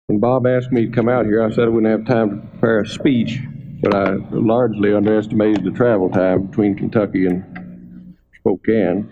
When Bob asked me to come out here, I said I wouldn't have time to prepare a speech, but I largely underestimated the travel time between Kentucky and Spokane.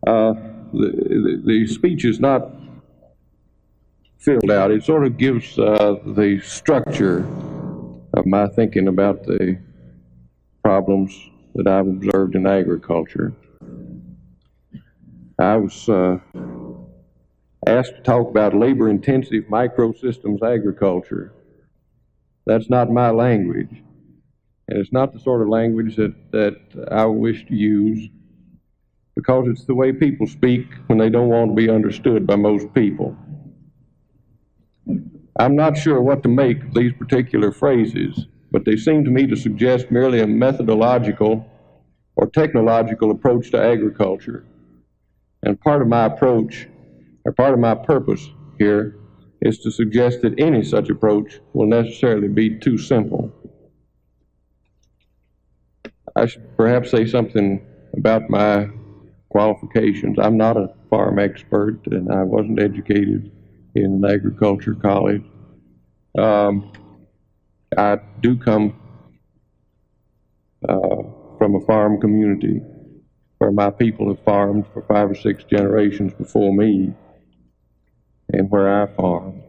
The speech is not filled out. It sort of gives the structure of my thinking about the problems that I've observed in agriculture. I was asked to talk about labor-intensive microsystems agriculture. That's not my language, and it's not the sort of language that I wish to use, because it's the way people speak when they don't want to be understood by most people. I'm not sure what to make of these particular phrases, but they seem to me to suggest merely a methodological or technological approach to agriculture. And part of my approach, or part of my purpose here, is to suggest that any such approach will necessarily be too simple. I should perhaps say something about my qualifications. I'm not a farm expert, and I wasn't educated in an agriculture college. I do come from a farm community where my people have farmed for 5 or 6 generations before me, and where I farm.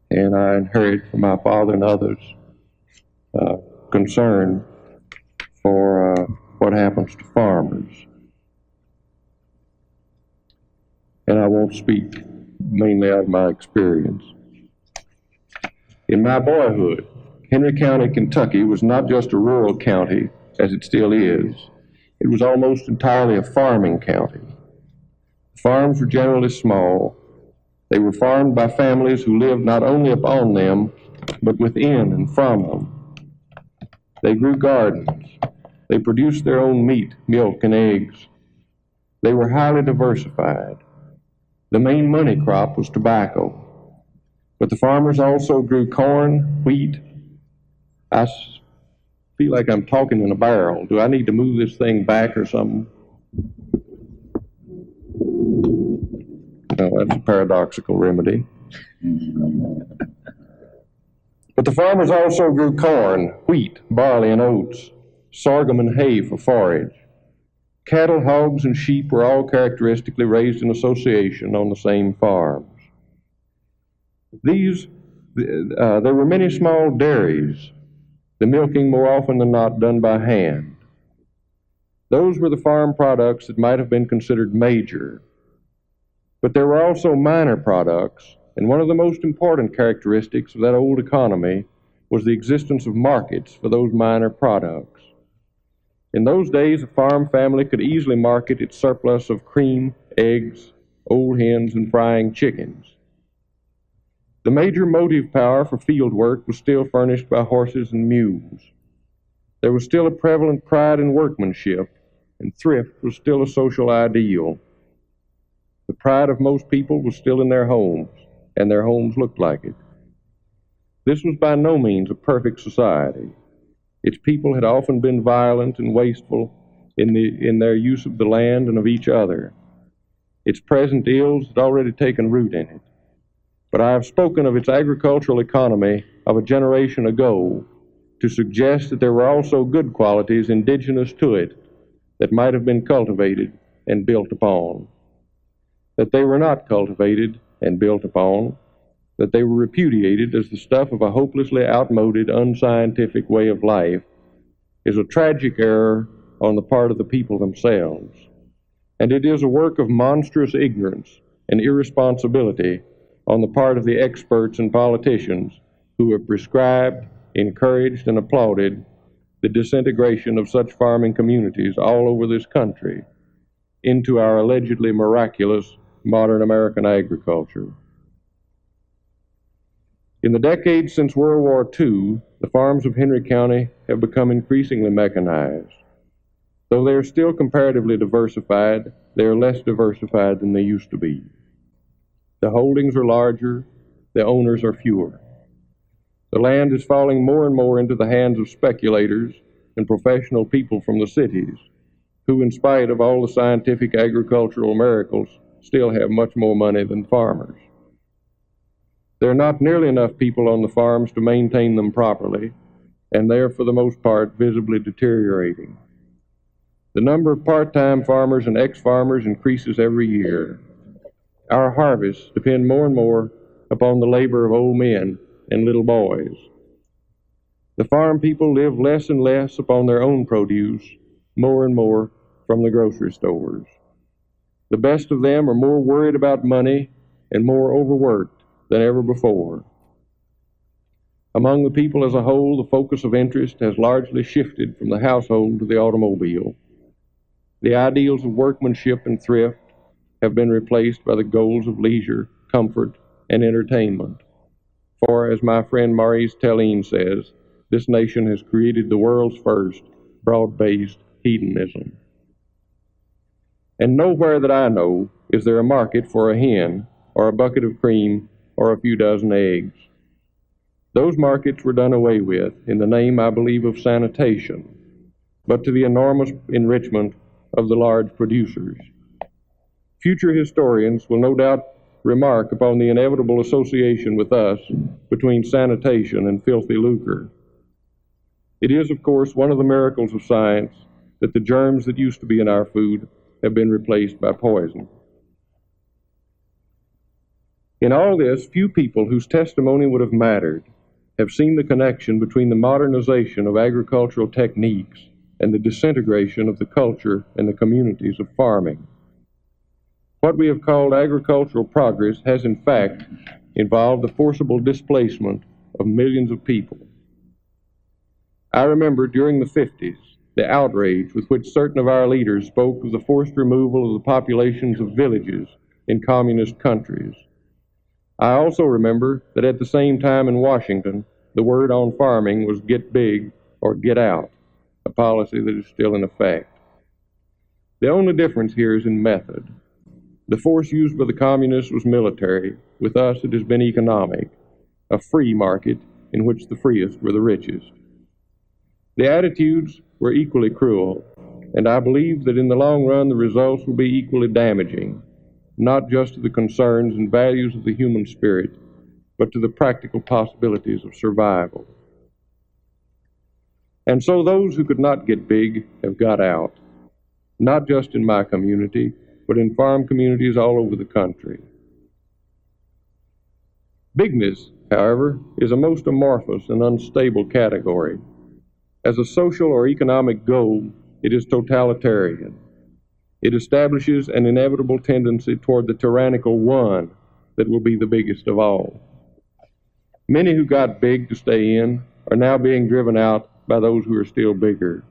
And I inherit from my father and others concern for what happens to farmers. And I won't speak mainly out of my experience. In my boyhood, Henry County, Kentucky was not just a rural county, as it still is. It was almost entirely a farming county. Farms were generally small. They were farmed by families who lived not only upon them, but within and from them. They grew gardens. They produced their own meat, milk, and eggs. They were highly diversified. The main money crop was tobacco. But the farmers also grew corn, wheat. I feel like I'm talking in a barrel. Do I need to move this thing back or something? No, that's a paradoxical remedy. But the farmers also grew corn, wheat, barley, and oats, sorghum and hay for forage. Cattle, hogs, and sheep were all characteristically raised in association on the same farms. There were many small dairies, the milking more often than not done by hand. Those were the farm products that might have been considered major. But there were also minor products, and one of the most important characteristics of that old economy was the existence of markets for those minor products. In those days, a farm family could easily market its surplus of cream, eggs, old hens, and frying chickens. The major motive power for field work was still furnished by horses and mules. There was still a prevalent pride in workmanship, and thrift was still a social ideal. The pride of most people was still in their homes, and their homes looked like it. This was by no means a perfect society. Its people had often been violent and wasteful in their use of the land and of each other. Its present ills had already taken root in it. But I have spoken of its agricultural economy of a generation ago to suggest that there were also good qualities indigenous to it that might have been cultivated and built upon. That they were not cultivated and built upon, that they were repudiated as the stuff of a hopelessly outmoded, unscientific way of life, is a tragic error on the part of the people themselves. And it is a work of monstrous ignorance and irresponsibility on the part of the experts and politicians who have prescribed, encouraged, and applauded the disintegration of such farming communities all over this country into our allegedly miraculous modern American agriculture. In the decades since World War II, the farms of Henry County have become increasingly mechanized. Though they are still comparatively diversified, they are less diversified than they used to be. The holdings are larger, the owners are fewer. The land is falling more and more into the hands of speculators and professional people from the cities, who, in spite of all the scientific agricultural miracles, still have much more money than farmers. There are not nearly enough people on the farms to maintain them properly, and they are for the most part visibly deteriorating. The number of part-time farmers and ex-farmers increases every year. Our harvests depend more and more upon the labor of old men and little boys. The farm people live less and less upon their own produce, more and more from the grocery stores. The best of them are more worried about money and more overworked than ever before. Among the people as a whole, the focus of interest has largely shifted from the household to the automobile. The ideals of workmanship and thrift have been replaced by the goals of leisure, comfort, and entertainment. For, as my friend Maurice Telline says, this nation has created the world's first broad-based hedonism. And nowhere that I know is there a market for a hen or a bucket of cream or a few dozen eggs. Those markets were done away with in the name, I believe, of sanitation, but to the enormous enrichment of the large producers. Future historians will no doubt remark upon the inevitable association with us between sanitation and filthy lucre. It is, of course, one of the miracles of science that the germs that used to be in our food have been replaced by poison. In all this, few people whose testimony would have mattered have seen the connection between the modernization of agricultural techniques and the disintegration of the culture and the communities of farming. What we have called agricultural progress has in fact involved the forcible displacement of millions of people. I remember during the 50s the outrage with which certain of our leaders spoke of the forced removal of the populations of villages in communist countries. I also remember that at the same time in Washington, the word on farming was get big or get out, a policy that is still in effect. The only difference here is in method. The force used by the communists was military. With us, it has been economic, a free market in which the freest were the richest. The attitudes were equally cruel, and I believe that in the long run the results will be equally damaging, not just to the concerns and values of the human spirit, but to the practical possibilities of survival. And so those who could not get big have got out, not just in my community, but in farm communities all over the country. Bigness, however, is a most amorphous and unstable category. As a social or economic goal, it is totalitarian. It establishes an inevitable tendency toward the tyrannical one that will be the biggest of all. Many who got big to stay in are now being driven out by those who are still bigger.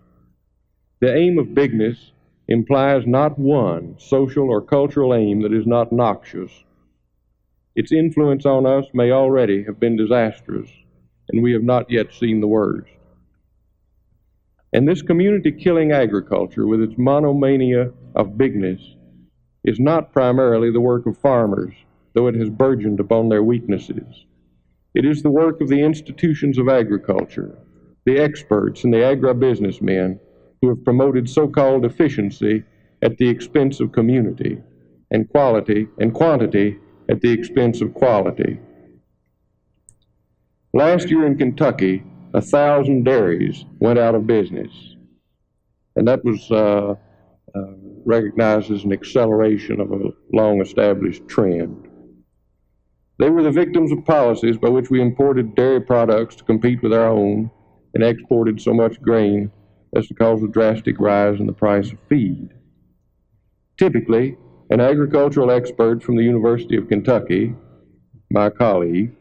The aim of bigness implies not one social or cultural aim that is not noxious. Its influence on us may already have been disastrous, and we have not yet seen the worst. And this community-killing agriculture, with its monomania of bigness, is not primarily the work of farmers, though it has burgeoned upon their weaknesses. It is the work of the institutions of agriculture, the experts and the agribusinessmen who have promoted so-called efficiency at the expense of community, and quality and quantity at the expense of quality. Last year in Kentucky, 1,000 dairies went out of business, and that was recognized as an acceleration of a long-established trend. They were the victims of policies by which we imported dairy products to compete with our own and exported so much grain as to cause a drastic rise in the price of feed. Typically, an agricultural expert from the University of Kentucky, my colleague,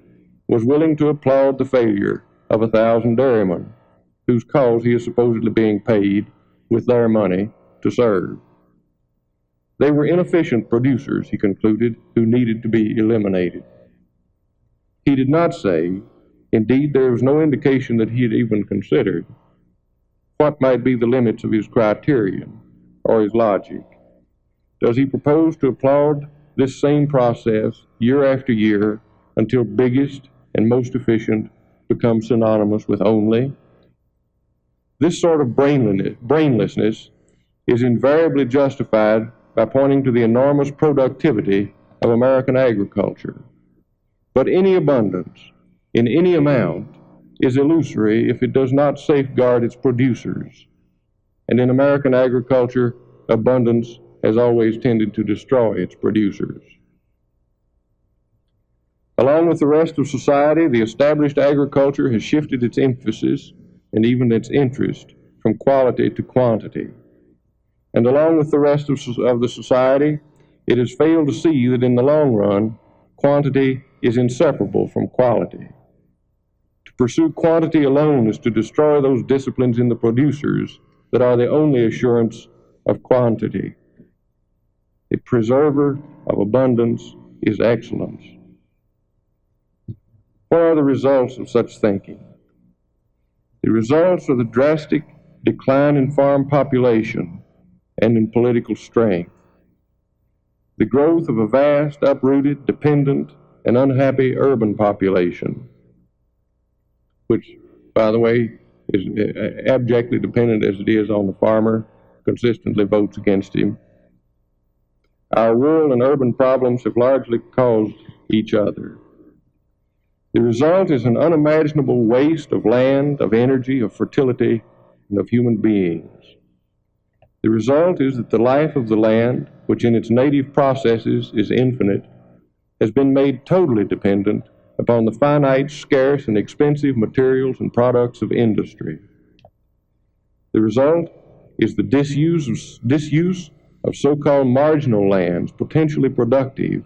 was willing to applaud the failure of 1,000 dairymen, whose cause he is supposedly being paid with their money to serve. They were inefficient producers, he concluded, who needed to be eliminated. He did not say, indeed there was no indication that he had even considered, what might be the limits of his criterion or his logic. Does he propose to applaud this same process year after year until biggest and most efficient become synonymous with only? This sort of brainlessness is invariably justified by pointing to the enormous productivity of American agriculture. But any abundance, in any amount, is illusory if it does not safeguard its producers. And in American agriculture, abundance has always tended to destroy its producers. Along with the rest of society, the established agriculture has shifted its emphasis and even its interest from quality to quantity. And along with the rest of the society, it has failed to see that in the long run, quantity is inseparable from quality. To pursue quantity alone is to destroy those disciplines in the producers that are the only assurance of quantity. The preserver of abundance is excellence. What are the results of such thinking? The results are the drastic decline in farm population and in political strength, the growth of a vast, uprooted, dependent, and unhappy urban population, which, by the way, is abjectly dependent as it is on the farmer, consistently votes against him. Our rural and urban problems have largely caused each other. The result is an unimaginable waste of land, of energy, of fertility, and of human beings. The result is that the life of the land, which in its native processes is infinite, has been made totally dependent upon the finite, scarce, and expensive materials and products of industry. The result is the disuse of so-called marginal lands, potentially productive,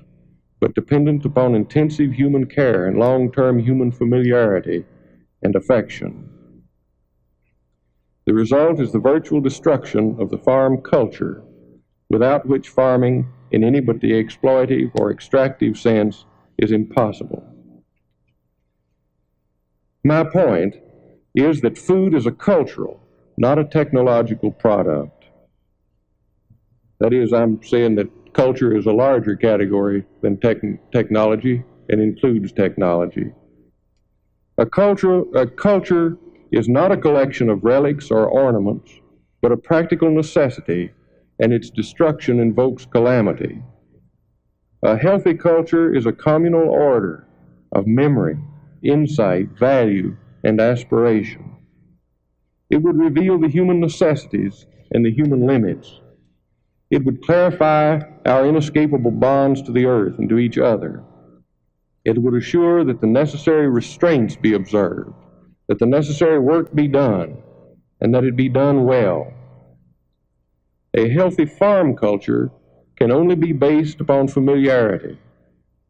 but dependent upon intensive human care and long-term human familiarity and affection. The result is the virtual destruction of the farm culture, without which farming, in any but the exploitive or extractive sense, is impossible. My point is that food is a cultural, not a technological product. That is, I'm saying that culture is a larger category than technology and includes technology. A culture is not a collection of relics or ornaments, but a practical necessity, and its destruction invokes calamity. A healthy culture is a communal order of memory, insight, value, and aspiration. It would reveal the human necessities and the human limits. It would clarify our inescapable bonds to the earth and to each other. It would assure that the necessary restraints be observed, that the necessary work be done, and that it be done well. A healthy farm culture can only be based upon familiarity.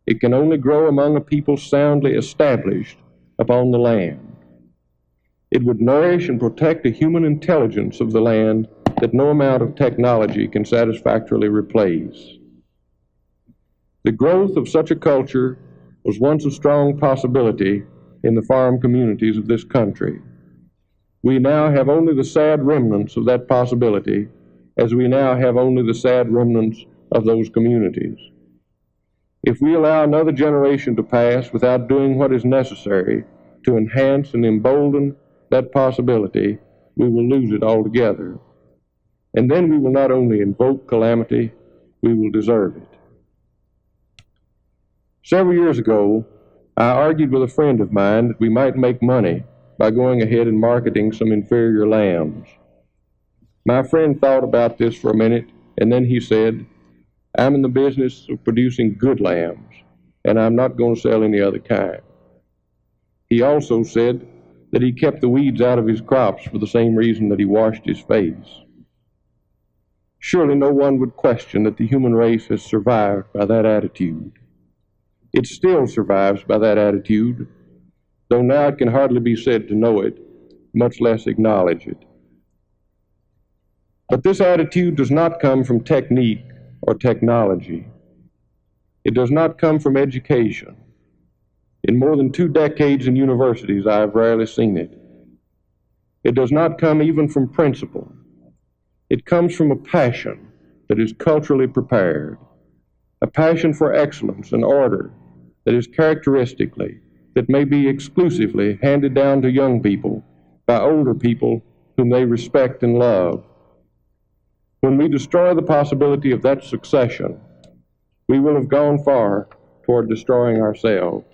It can only grow among a people soundly established upon the land. It would nourish and protect the human intelligence of the land that no amount of technology can satisfactorily replace. The growth of such a culture was once a strong possibility in the farm communities of this country. We now have only the sad remnants of that possibility, as we now have only the sad remnants of those communities. If we allow another generation to pass without doing what is necessary to enhance and embolden that possibility, we will lose it altogether. And then we will not only invoke calamity, we will deserve it. Several years ago, I argued with a friend of mine that we might make money by going ahead and marketing some inferior lambs. My friend thought about this for a minute, and then he said, "I'm in the business of producing good lambs, and I'm not going to sell any other kind." He also said that he kept the weeds out of his crops for the same reason that he washed his face. Surely no one would question that the human race has survived by that attitude. It still survives by that attitude, though now it can hardly be said to know it, much less acknowledge it. But this attitude does not come from technique or technology. It does not come from education. In more than 2 decades in universities, I have rarely seen it. It does not come even from principle. It comes from a passion that is culturally prepared, a passion for excellence and order that is characteristically, that may be exclusively handed down to young people by older people whom they respect and love. When we destroy the possibility of that succession, we will have gone far toward destroying ourselves.